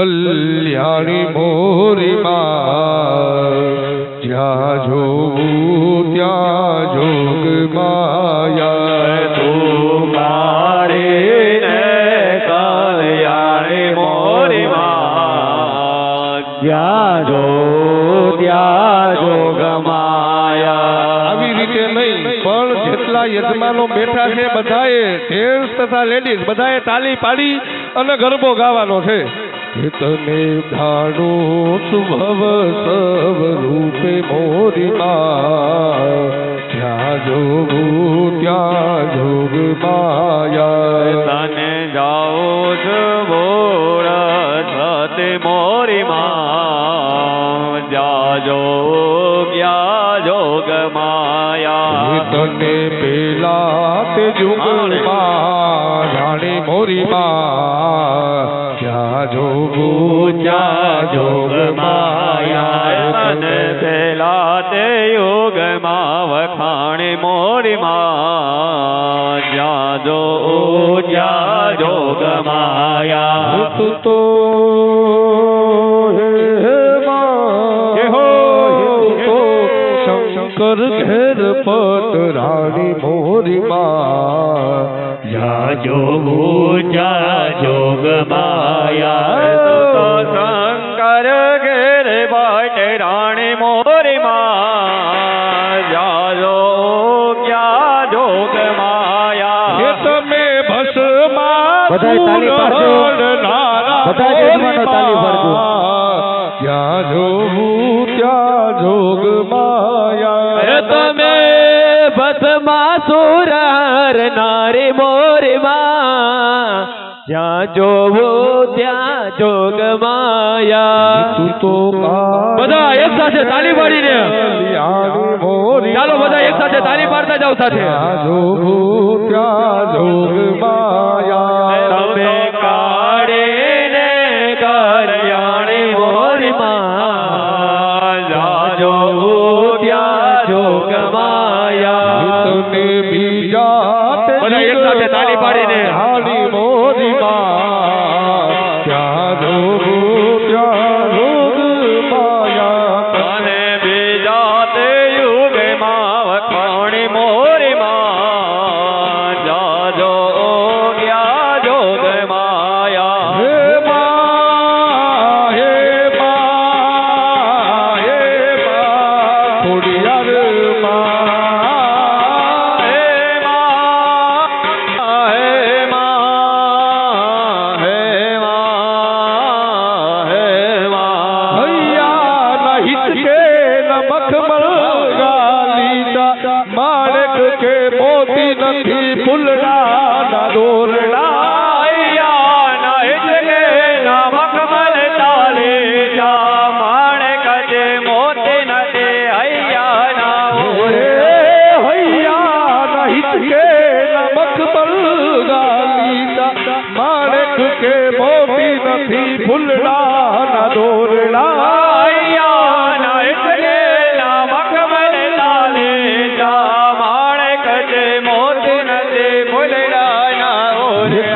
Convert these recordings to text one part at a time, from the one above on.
કલ્યાણી મોરી માં જ્યાં જોવું ત્યાં જોગ માયા તું મારી ને કલ્યાણી મોરી માં જ્યાં જો ત્યાં જોગ માયા. આવી રીતે નહીં પણ જેટલા યજમાનો બેઠા છે બધાએ જેન્ટ્સ તથા લેડીઝ બધાએ તાલી પાડી અને ગરબો ગાવાનો છે. તને ધાણું સુભવ સવ રૂપે મોરી માં જ્યાં જોવું ત્યાં જોગ માયા. તને જાઓ છો બોર થતે મોરી માં જ્યાં જો જ્યાં જોગ માયા. તને પેલા તે જુગમાં જાણે મોરી માં જ્યાં જોવું ત્યાં જોગ માયા. તને પેલા તે યોગમાં વખાણે મોરી માં જ્યાં જો જ્યાં જોગ માયા. તું તો શંકર ઘેર પટ રાણી મોરી માં જ્યાં જોવું જ્યાં જોગ માયા. તો શંકર ઘેર ભટ રાણી મોરી માં જ્યાં જો જ્યાં જોગ માયા. તમે ભસ્મા બધાય તાલી પાડજો. બધા યજમાનો તાલી પાડજો. જ્યાં જોવું ત્યાં જોગ માયા. તમે ભસ્મા સુરહર નારી મોરી માં જ્યાં જોવો ત્યાં જોગ માયા. તું તો બધા એક સાથે તાલી પાડીને ચાલો બધા એક સાથે તાલી પાડતા જાઓ સાથે. જ્યાં જોવું ત્યાં જોગ માયા. તમે કાઢીને કલ્યાણી મોરી માં જ્યાં જોવું ત્યાં જોગ માયા. તને બીજા બધા એક સાથે તાલી પાડીને હાલી મોરી માં ત્યાં જોવું ત્યાં જોગ માયા. અને બીજા તે યુગમાં વખાણી મોરી માં જ્યાં જો જ્યાં જોગ માયા. હે માં હે માં હે માં ખોડિયાર માં હે માં હે માં હે માં હે માં. હૈયા નહીં કે નમક મલગાલીતા માણેક કે મોતી નથી ફૂલડા ના દોરડા. હૈયા નહીં કે નમક મલગાલીતા માણેક કે મોતી નથી ફૂલડા ના દોરડા.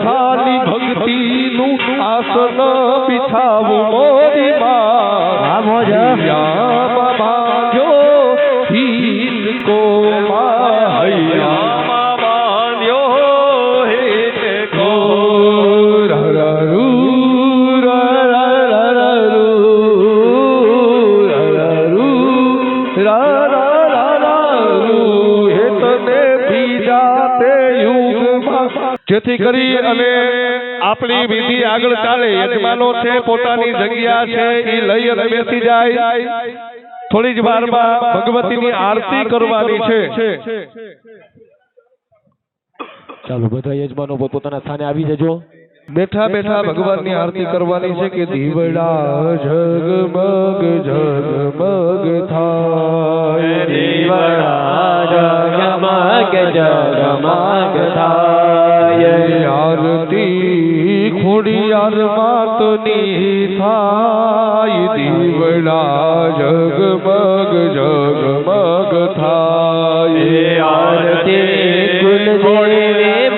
ખાલી ભક્તિનું આસન બિછાવું મોરી માં બાંધ્યો હિત કો હૈયામાં બાંધ્યો હિત કો. જેથી કરી અને આપણી વિધિ આગળ ચાલે. યજમાનો છે પોતાની જગ્યા છે એ લઈ અને બેસી જાય. થોડી જ વારમાં ભગવતીની આરતી કરવાની છે. ચાલો બધા યજમાનો પોતાના સ્થાને આવી જજો. બેઠા બેઠા ભગવાનની આરતી કરવાની છે કે દીવડા ઝગમગ ઝગમગ થાય. દીવડા ઝગમગ ઝગમગ થાય. આરતી ખોડિયાર માતની થાય. દીવડા ઝગમગ ઝગમગ થાય. આરતી કુલદેવી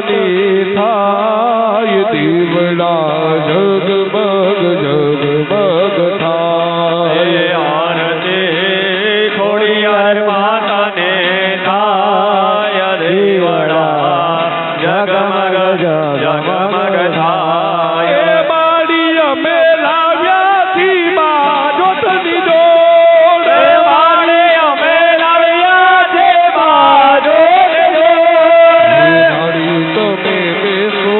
માતની થાય દીવડા જગમગ જગમગ થાય આરતી ખોડિયાર માતાને થાય દીવડા જગમગ જગમગ થાય એ માડી અમે લાવ્યા છી મા જોતની જોડ વાલે અમે લાવ્યા છે બાજો માડી તમે બેસો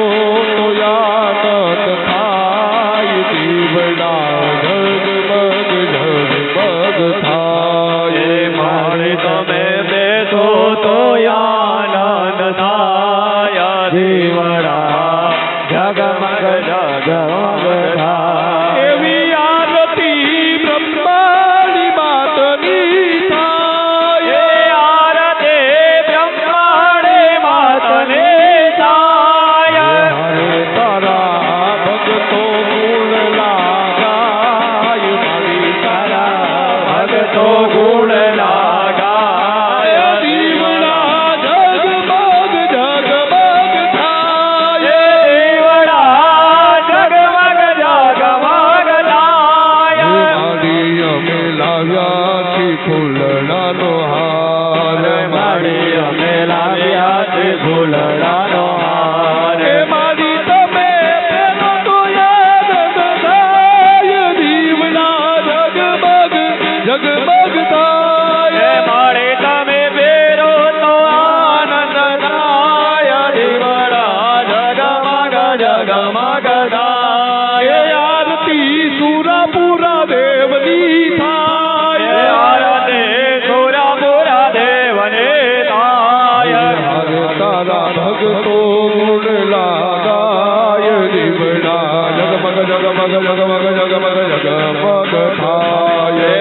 તો યાદ થાય દીવડા જગમગ જગમગ થાય મારે તમે બેસો તો આનંદ થાય દીવડા જગમગ જગમગ થાય એવી આરતી બ્રહ્માની માતની થાય આરતી બ્રહ્માણે માતને થાય હરે તારા ભગતો ગુણ લાગાય મારી તારા ભગતો ગુણ લાગાય દીવડા જગમગ જગમગ થાય દીવડા જગમગ જગમગ થાય મારી અમે લાવ્યા છી ફૂલડાનો હાર મારી અમે લાવ્યા છે ફૂલડાનો હાર એ મારી તમે પેલો તો યાદ થાય દીવડા જગમગ જગમગ થાય મારે તમે બેરો તો આનંદ થાય દીવડા જગમગ જગમગ થાય આરતી સુરાપુરા દેવની થાય આરતી સુરાપુરા દેવને થાય હરે તારા ભગતો ગુણ લાગાય દીવડા જગમગ જગમગ જગમગ જગમગ જગમગ થાય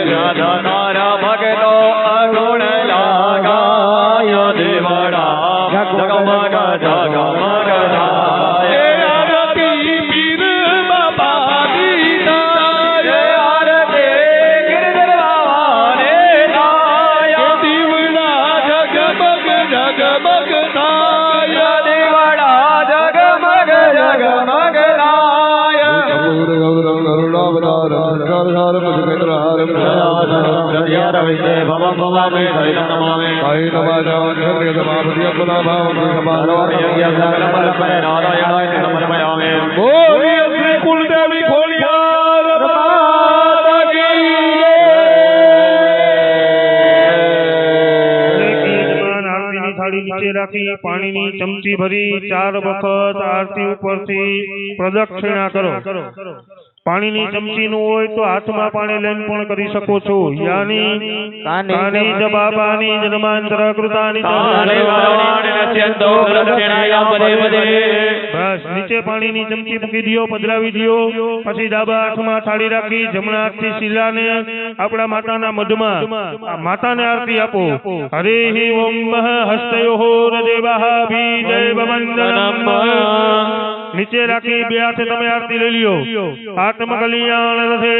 તારા ભગતો અગુણ લાગાય દેવડા જગમગ જગમગ થાય આરતી પીર બાપાની થાય આરતી ગિરધર બાવાને થાય દીવડા જગમગ જગમગ થાય દીવડા જગમગ જગમગ થાય કુલદેવી ખોડિયાર આરતીની થાળી નીચે રાખી પાણીની ચમચી ભરી 4 વખત આરતી ઉપરથી પ્રદક્ષિણા કરો પાણીની ચમચી નું હોય તો હાથમાં પાણી લઈને પણ કરી શકો છો યાની કાની જબાબાની જન્માંતર કૃતાની બસ નીચે પાણીની ચમચી મૂકી દિયો પધરાવી દિયો પછી ડાબા હાથમાં થાળી રાખી જમણા હાથથી શીલાને આપણા માતાના મઢમાં આ માતાને આરતી આપો હરે ઓમ હસ્તયોર દેવાહ બીજૈવ વંદનમ નીચે રાખી બે હાથે તમે આરતી લઈ લ્યો આત્મ કલ્યાણ રથે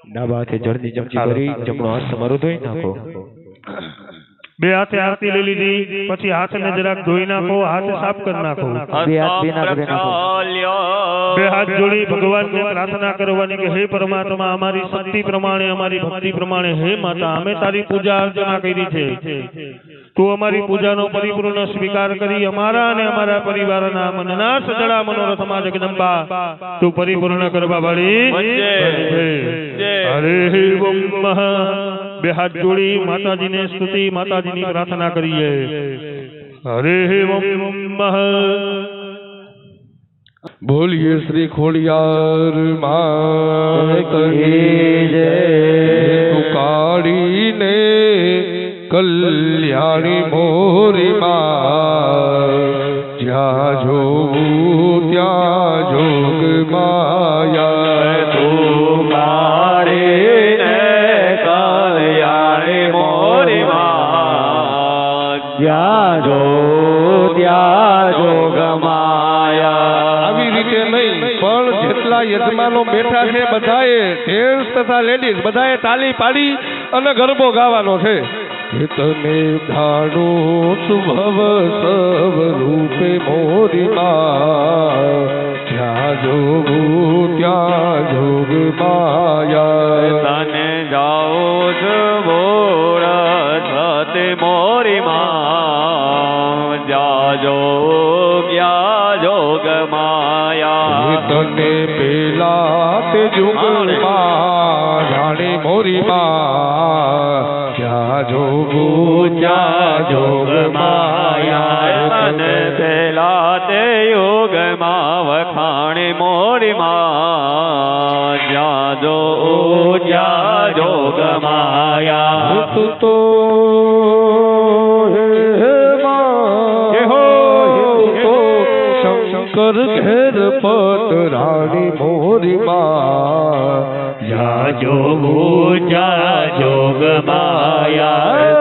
ડાબા હાથે જળની ચમચી ભરી જમણો હાથ તમારો ધોઈ નાખો બે હાથે આરતી લઈ લીધી પછી હાથને જરાક ધોઈ નાખો હાથ સાફ કરી નાખો બે હાથ જોડી ભગવાનને પ્રાર્થના કરવાની કે હે પરમાત્મા અમારી શક્તિ પ્રમાણે અમારી ભક્તિ પ્રમાણે હે માતા અમે તારી પૂજા અર્ચના કરી છે તું અમારી પૂજાનો પરિપૂર્ણ સ્વીકાર કરી અમારા અને અમારા પરિવારના મનના સજળા મનોરથમાં જગદંબા તું પરિપૂર્ણ કરવા વાળી હરે ઓમ બે હાથ જોડી માતાજીને સ્તુતિ માતાજીની પ્રાર્થના કરીએ હરે ઓમ બોલીએ શ્રી ખોડિયાર માતની જય કાળીને કલ્યાણી મોરી માં જ્યાં જોવું ત્યાં જોગ માયા તું કાળીને કલ્યાણી મોરી માં જ્યાં જો ત્યાં જોગ માયા આવી રીતે નહીં પણ જેટલા યજમાનો બેઠા છે બધાએ જેન્ટ્સ તથા લેડીઝ બધાએ તાલી પાડી અને ગરબો ગાવાનો છે તને ધાડું શુભવ સવ રૂપે મોરી માં જ્યાં જોગું ત્યાં જોગ માયા તને જાઓ છો બોળ સતે મોરી માં જાજો ગયા જોગ માયા તને પેલા તે જુગમાં જાણી મોરી માં જ્યાં જોગું ત્યાં જોગ માયા તને પેલા તે યોગમાં વખાણી મોરી માં જાજો જ્યાં જોગ માયા તું તો હે માં શંકર ઘેર પતરાણી મોરી માં જાજો જ્યાં જોગ માયા